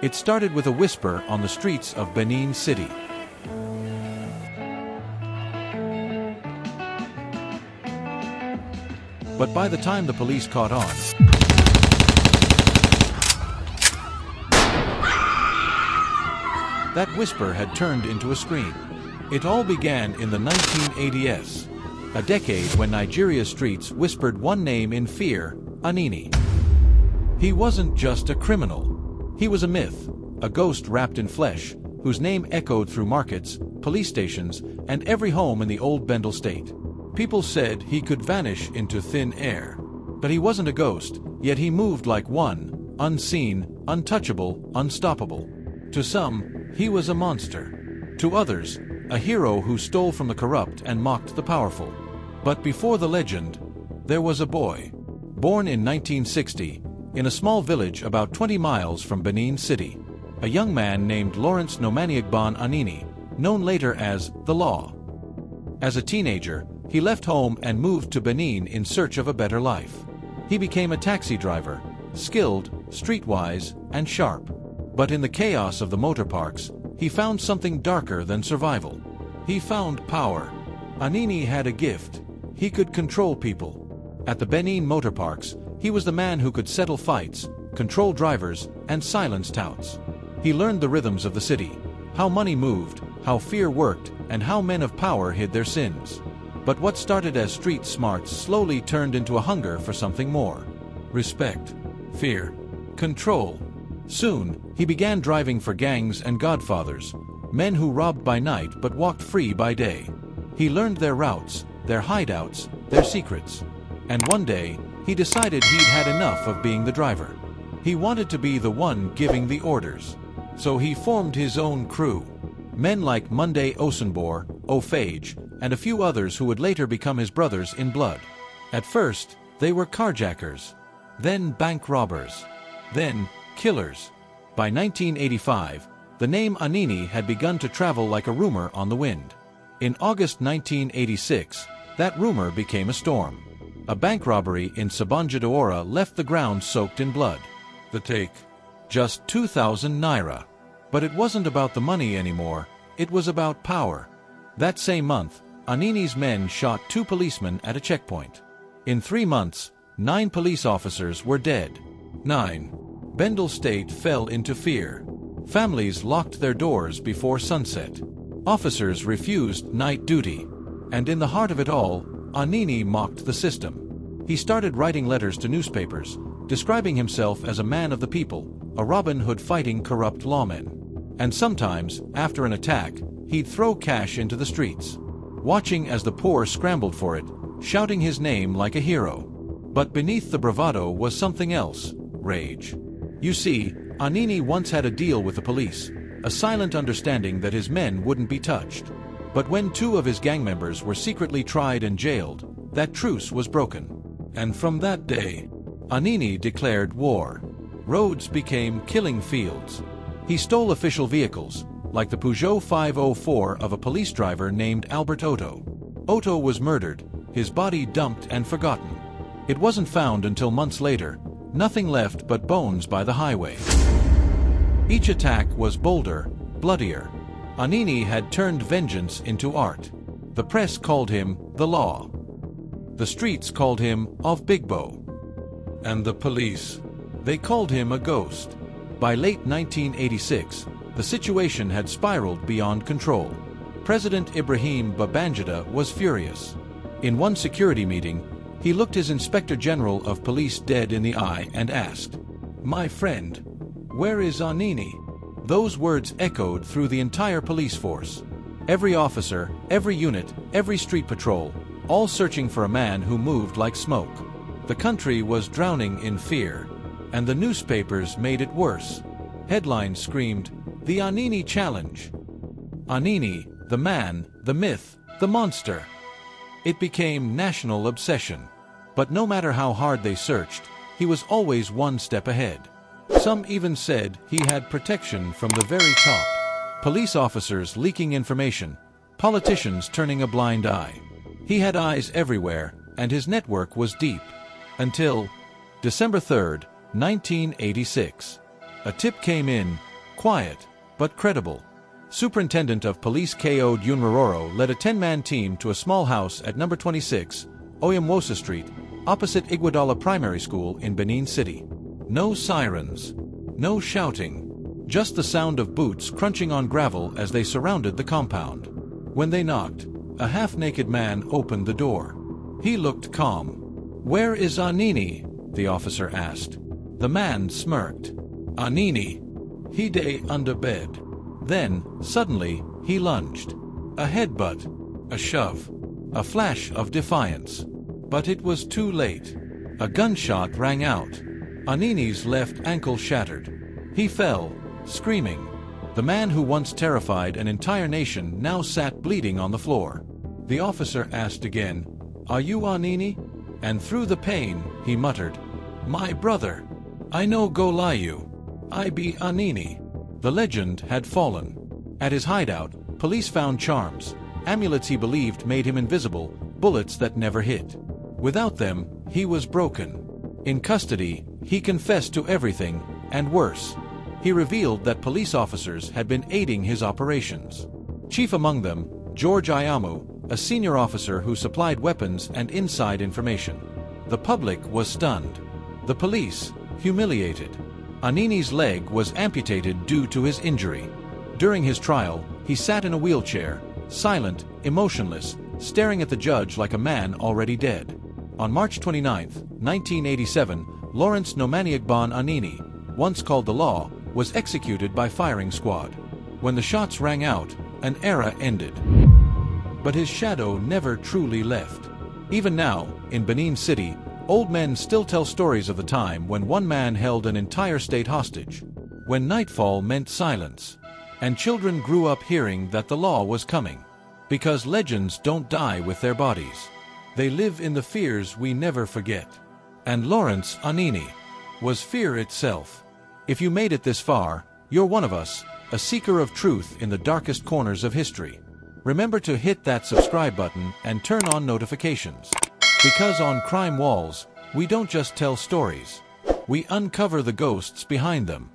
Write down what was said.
It started with a whisper on the streets of Benin City. But by the time the police caught on, that whisper had turned into a scream. It all began in the 1980s, a decade when Nigeria's streets whispered one name in fear: Anini. He wasn't just a criminal. He was a myth, a ghost wrapped in flesh, whose name echoed through markets, police stations, and every home in the old Benin State. People said he could vanish into thin air. But he wasn't a ghost, yet he moved like one, unseen, untouchable, unstoppable. To some, he was a monster. To others, a hero who stole from the corrupt and mocked the powerful. But before the legend, there was a boy. Born in 1960, in a small village about 20 miles from Benin City. A young man named Lawrence Nomaniagban Anini, known later as the Law. As a teenager, he left home and moved to Benin in search of a better life. He became a taxi driver, skilled, streetwise, and sharp. But in the chaos of the motor parks, he found something darker than survival. He found power. Anini had a gift. He could control people. At the Benin motor parks, he was the man who could settle fights, control drivers, and silence touts. He learned the rhythms of the city, how money moved, how fear worked, and how men of power hid their sins. But what started as street smarts slowly turned into a hunger for something more. Respect, fear, control. Soon, he began driving for gangs and godfathers, men who robbed by night but walked free by day. He learned their routes, their hideouts, their secrets. And one day, he decided he'd had enough of being the driver. He wanted to be the one giving the orders. So he formed his own crew. Men like Monday Osenbor, Ophage, and a few others who would later become his brothers in blood. At first, they were carjackers, then bank robbers, then killers. By 1985, the name Anini had begun to travel like a rumor on the wind. In August 1986, that rumor became a storm. A bank robbery in Sabanjadora left the ground soaked in blood. The take? Just 2,000 naira. But it wasn't about the money anymore, it was about power. That same month, Anini's men shot 2 policemen at a checkpoint. In 3 months, 9 police officers were dead. 9. Benin State fell into fear. Families locked their doors before sunset. Officers refused night duty. And in the heart of it all, Anini mocked the system. He started writing letters to newspapers, describing himself as a man of the people, a Robin Hood fighting corrupt lawmen. And sometimes, after an attack, he'd throw cash into the streets, watching as the poor scrambled for it, shouting his name like a hero. But beneath the bravado was something else: rage. You see, Anini once had a deal with the police, a silent understanding that his men wouldn't be touched. But when 2 of his gang members were secretly tried and jailed, that truce was broken. And from that day, Anini declared war. Roads became killing fields. He stole official vehicles, like the Peugeot 504 of a police driver named Albert Otto. Otto was murdered, his body dumped and forgotten. It wasn't found until months later, nothing left but bones by the highway. Each attack was bolder, bloodier. Anini had turned vengeance into art. The press called him the Law. The streets called him of Bigbo. And the police, they called him a ghost. By late 1986, the situation had spiraled beyond control. President Ibrahim Babangida was furious. In one security meeting, he looked his Inspector General of Police dead in the eye and asked, "My friend, where is Anini?" Those words echoed through the entire police force. Every officer, every unit, every street patrol, all searching for a man who moved like smoke. The country was drowning in fear. And the newspapers made it worse. Headlines screamed, "The Anini Challenge." Anini, the man, the myth, the monster. It became national obsession. But no matter how hard they searched, he was always one step ahead. Some even said he had protection from the very top. Police officers leaking information, politicians turning a blind eye. He had eyes everywhere, and his network was deep. Until December 3rd, 1986. A tip came in, Quiet, but credible. Superintendent of Police Ko Dunrororo led a 10-man team to a small house at number 26, Oyamwosa Street, opposite Iguodala Primary School in Benin City. No sirens. No shouting. Just the sound of boots crunching on gravel as they surrounded the compound. When they knocked, a half-naked man opened the door. He looked calm. "Where is Anini?" the officer asked. The man smirked. "Anini? He day under bed." Then, suddenly, he lunged. A headbutt. A shove. A flash of defiance. But it was too late. A gunshot rang out. Anini's left ankle shattered. He fell, screaming. The man who once terrified an entire nation now sat bleeding on the floor. The officer asked again, "Are you Anini?" And through the pain, he muttered, "My brother. I no go lie you. I be Anini." The legend had fallen. At his hideout, police found charms, amulets he believed made him invisible, bullets that never hit. Without them, he was broken. In custody, he confessed to everything, and worse. He revealed that police officers had been aiding his operations. Chief among them, George Ayamu, a senior officer who supplied weapons and inside information. The public was stunned. The police, humiliated. Anini's leg was amputated due to his injury. During his trial, he sat in a wheelchair, silent, emotionless, staring at the judge like a man already dead. On March 29, 1987, Lawrence Nomaniagban Anini, once called the law, was executed by firing squad. When the shots rang out, an era ended. But his shadow never truly left. Even now, in Benin City, old men still tell stories of the time when one man held an entire state hostage, when nightfall meant silence, and children grew up hearing that the law was coming. Because legends don't die with their bodies. They live in the fears we never forget. And Lawrence Anini was fear itself. If you made it this far, you're one of us, a seeker of truth in the darkest corners of history. Remember to hit that subscribe button and turn on notifications. Because on Crime Walls, we don't just tell stories. We uncover the ghosts behind them.